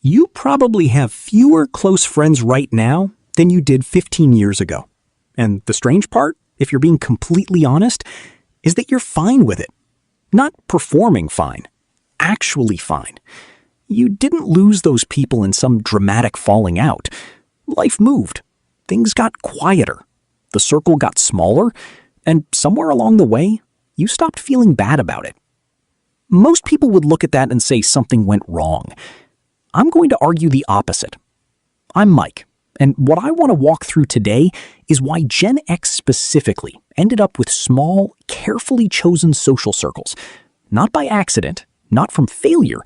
You probably have fewer close friends right now than you did 15 years ago. And the strange part, if you're being completely honest, is that you're fine with it. Not performing fine, actually fine. You didn't lose those people in some dramatic falling out. Life moved. Things got quieter. The circle got smaller, and somewhere along the way, you stopped feeling bad about it. Most people would look at that and say something went wrong. I'm going to argue the opposite. I'm Mike, and what I want to walk through today is why Gen X specifically ended up with small, carefully chosen social circles. Not by accident, not from failure,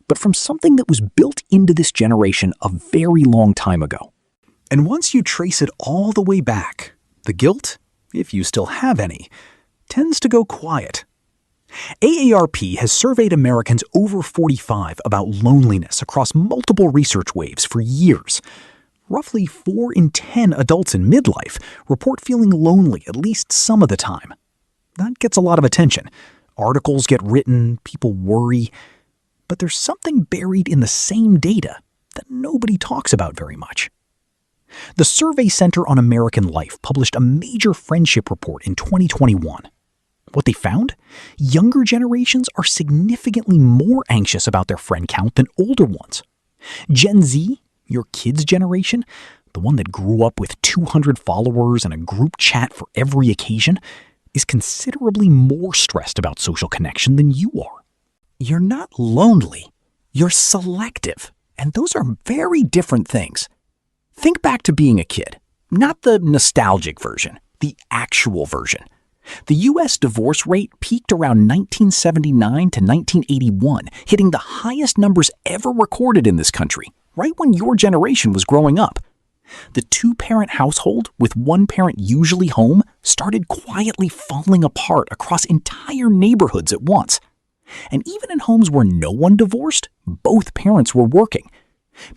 but from something that was built into this generation a very long time ago. And once you trace it all the way back, the guilt, if you still have any, tends to go quiet. AARP has surveyed Americans over 45 about loneliness across multiple research waves for years. Roughly 4 in 10 adults in midlife report feeling lonely at least some of the time. That gets a lot of attention. Articles get written, people worry. But there's something buried in the same data that nobody talks about very much. The Survey Center on American Life published a major friendship report in 2021. What they found? Younger generations are significantly more anxious about their friend count than older ones. Gen Z, your kids' generation, the one that grew up with 200 followers and a group chat for every occasion, is considerably more stressed about social connection than you are. You're not lonely, you're selective, and those are very different things. Think back to being a kid, not the nostalgic version, the actual version. The U.S. divorce rate peaked around 1979 to 1981, hitting the highest numbers ever recorded in this country, right when your generation was growing up. The two-parent household, with one parent usually home, started quietly falling apart across entire neighborhoods at once. And even in homes where no one divorced, both parents were working.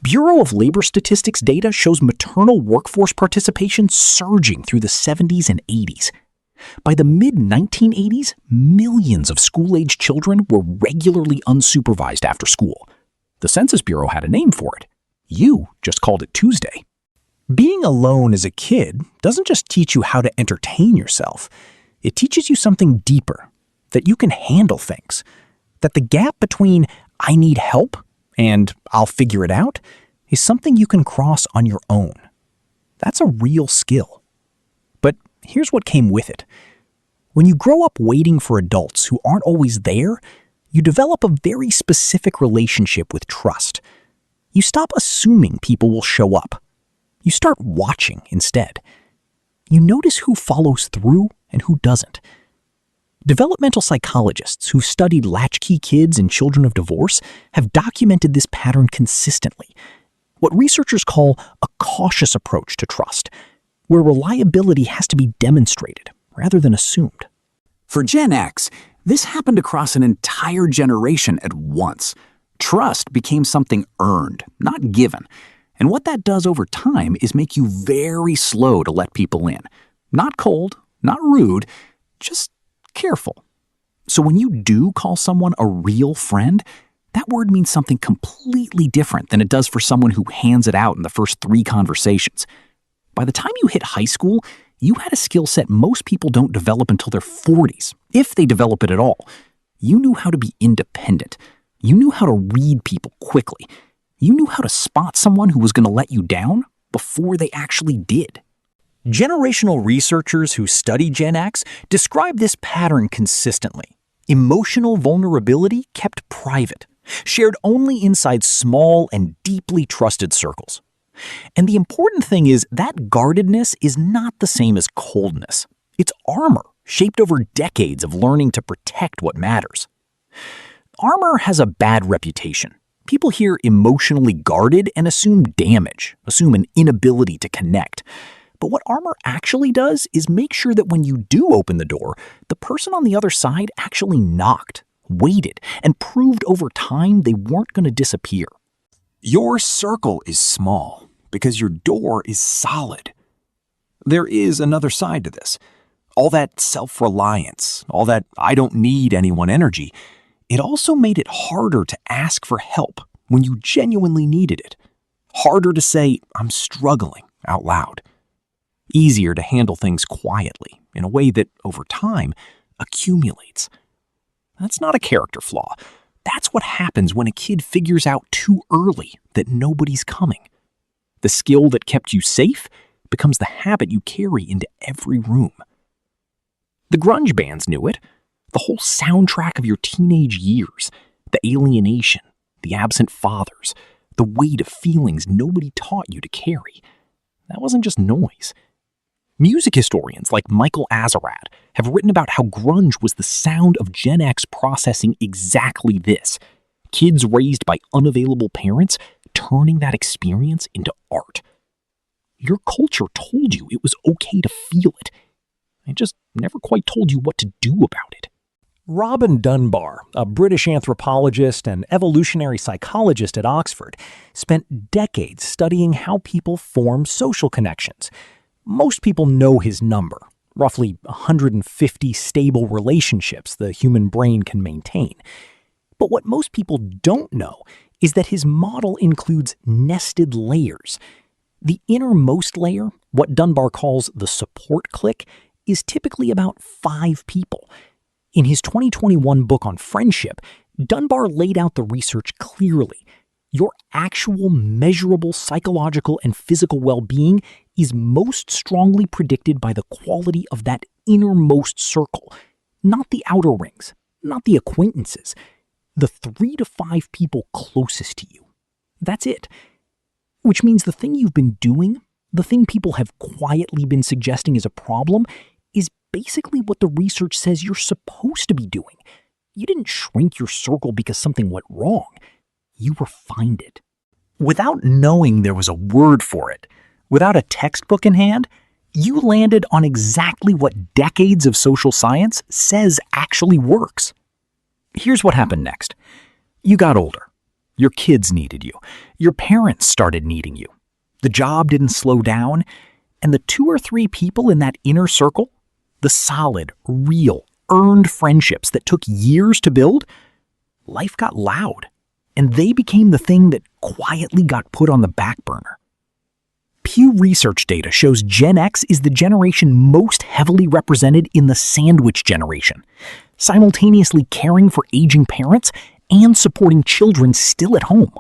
Bureau of Labor Statistics data shows maternal workforce participation surging through the 70s and 80s. By the mid-1980s, millions of school-aged children were regularly unsupervised after school. The Census Bureau had a name for it. You just called it Tuesday. Being alone as a kid doesn't just teach you how to entertain yourself. It teaches you something deeper, that you can handle things, that the gap between "I need help" and "I'll figure it out" is something you can cross on your own. That's a real skill. But here's what came with it. When you grow up waiting for adults who aren't always there, you develop a very specific relationship with trust. You stop assuming people will show up. You start watching instead. You notice who follows through and who doesn't. Developmental psychologists who studied latchkey kids and children of divorce have documented this pattern consistently, what researchers call a cautious approach to trust, where reliability has to be demonstrated rather than assumed. For Gen X, this happened across an entire generation at once. Trust became something earned, not given. And what that does over time is make you very slow to let people in. Not cold, not rude, just careful. So when you do call someone a real friend, that word means something completely different than it does for someone who hands it out in the first 3 conversations. By the time you hit high school, you had a skill set most people don't develop until their 40s, if they develop it at all. You knew how to be independent. You knew how to read people quickly. You knew how to spot someone who was going to let you down before they actually did. Generational researchers who study Gen X describe this pattern consistently. Emotional vulnerability kept private, shared only inside small and deeply trusted circles. And the important thing is that guardedness is not the same as coldness. It's armor, shaped over decades of learning to protect what matters. Armor has a bad reputation. People hear emotionally guarded and assume damage, assume an inability to connect. But what armor actually does is make sure that when you do open the door, the person on the other side actually knocked, waited, and proved over time they weren't going to disappear. Your circle is small because your door is solid. There is another side to this. All that self-reliance, all that "I don't need anyone" energy, it also made it harder to ask for help when you genuinely needed it. Harder to say, "I'm struggling," out loud. Easier to handle things quietly, in a way that, over time, accumulates. That's not a character flaw. That's what happens when a kid figures out too early that nobody's coming. The skill that kept you safe becomes the habit you carry into every room. The grunge bands knew it. The whole soundtrack of your teenage years, the alienation, the absent fathers, the weight of feelings nobody taught you to carry. That wasn't just noise. Music historians like Michael Azerrad have written about how grunge was the sound of Gen X processing exactly this. Kids raised by unavailable parents turning that experience into art. Your culture told you it was okay to feel it. It just never quite told you what to do about it. Robin Dunbar, a British anthropologist and evolutionary psychologist at Oxford, spent decades studying how people form social connections. Most people know his number, roughly 150 stable relationships the human brain can maintain. But what most people don't know is that his model includes nested layers. The innermost layer, what Dunbar calls the support clique, is typically about 5 people. In his 2021 book on friendship, Dunbar laid out the research clearly. Your actual measurable psychological and physical well-being is most strongly predicted by the quality of that innermost circle, not the outer rings, not the acquaintances, the 3 to 5 people closest to you. That's it. Which means the thing you've been doing, the thing people have quietly been suggesting is a problem, is basically what the research says you're supposed to be doing. You didn't shrink your circle because something went wrong. You refined it. Without knowing there was a word for it, without a textbook in hand, you landed on exactly what decades of social science says actually works. Here's what happened next. You got older. Your kids needed you. Your parents started needing you. The job didn't slow down, and the 2 or 3 people in that inner circle, the solid, real, earned friendships that took years to build, life got loud, and they became the thing that quietly got put on the back burner. Pew Research data shows Gen X is the generation most heavily represented in the sandwich generation, simultaneously caring for aging parents and supporting children still at home.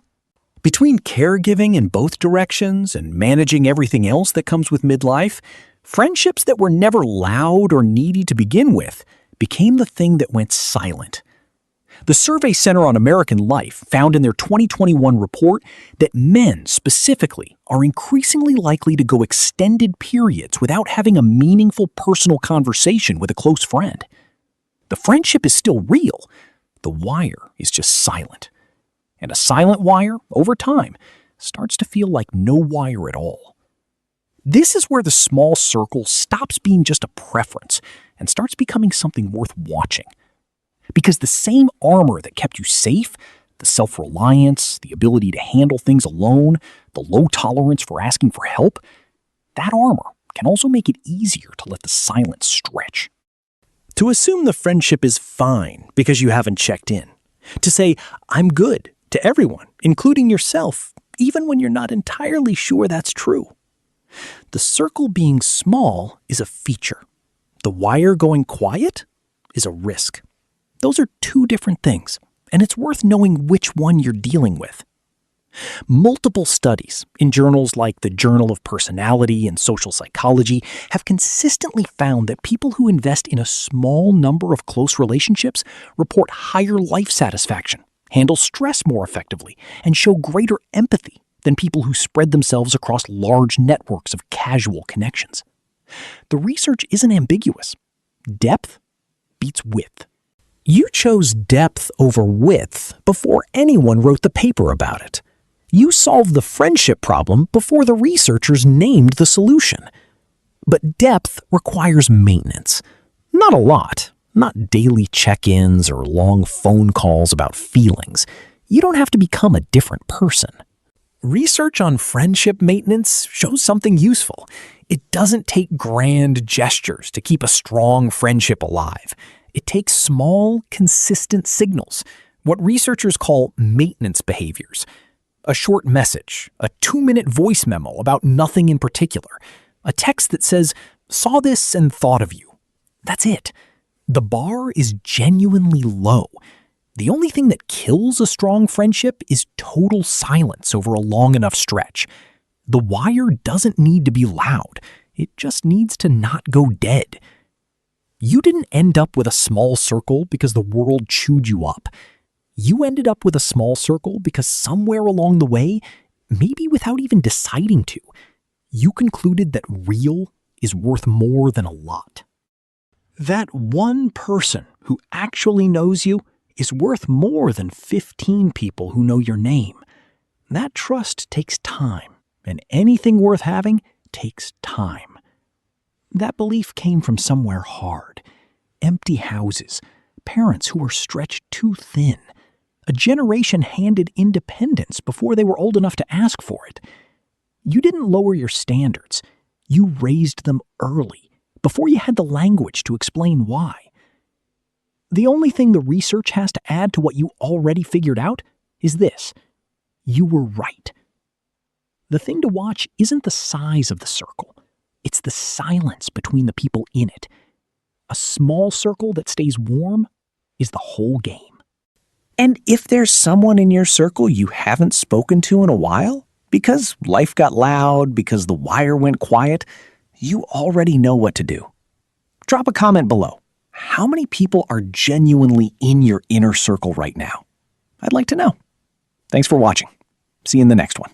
Between caregiving in both directions and managing everything else that comes with midlife, friendships that were never loud or needy to begin with became the thing that went silent. The Survey Center on American Life found in their 2021 report that men specifically are increasingly likely to go extended periods without having a meaningful personal conversation with a close friend. The friendship is still real. The wire is just silent. And a silent wire, over time, starts to feel like no wire at all. This is where the small circle stops being just a preference and starts becoming something worth watching. Because the same armor that kept you safe, the self-reliance, the ability to handle things alone, the low tolerance for asking for help, that armor can also make it easier to let the silence stretch. To assume the friendship is fine because you haven't checked in. To say, "I'm good," to everyone, including yourself, even when you're not entirely sure that's true. The circle being small is a feature. The wire going quiet is a risk. Those are 2 different things, and it's worth knowing which one you're dealing with. Multiple studies in journals like the Journal of Personality and Social Psychology have consistently found that people who invest in a small number of close relationships report higher life satisfaction, handle stress more effectively, and show greater empathy than people who spread themselves across large networks of casual connections. The research isn't ambiguous. Depth beats width. You chose depth over width before anyone wrote the paper about it. You solved the friendship problem before the researchers named the solution. But depth requires maintenance. Not a lot. Not daily check-ins or long phone calls about feelings. You don't have to become a different person. Research on friendship maintenance shows something useful. It doesn't take grand gestures to keep a strong friendship alive. It takes small, consistent signals, what researchers call maintenance behaviors. A short message, a 2-minute voice memo about nothing in particular, a text that says, "Saw this and thought of you." That's it. The bar is genuinely low. The only thing that kills a strong friendship is total silence over a long enough stretch. The wire doesn't need to be loud. It just needs to not go dead. You didn't end up with a small circle because the world chewed you up. You ended up with a small circle because somewhere along the way, maybe without even deciding to, you concluded that real is worth more than a lot. That one person who actually knows you is worth more than 15 people who know your name. That trust takes time, and anything worth having takes time. That belief came from somewhere hard. Empty houses, parents who were stretched too thin, a generation handed independence before they were old enough to ask for it. You didn't lower your standards. You raised them early, before you had the language to explain why. The only thing the research has to add to what you already figured out is this: you were right. The thing to watch isn't the size of the circle. It's the silence between the people in it. A small circle that stays warm is the whole game. And if there's someone in your circle you haven't spoken to in a while, because life got loud, because the wire went quiet, you already know what to do. Drop a comment below. How many people are genuinely in your inner circle right now? I'd like to know. Thanks for watching. See you in the next one.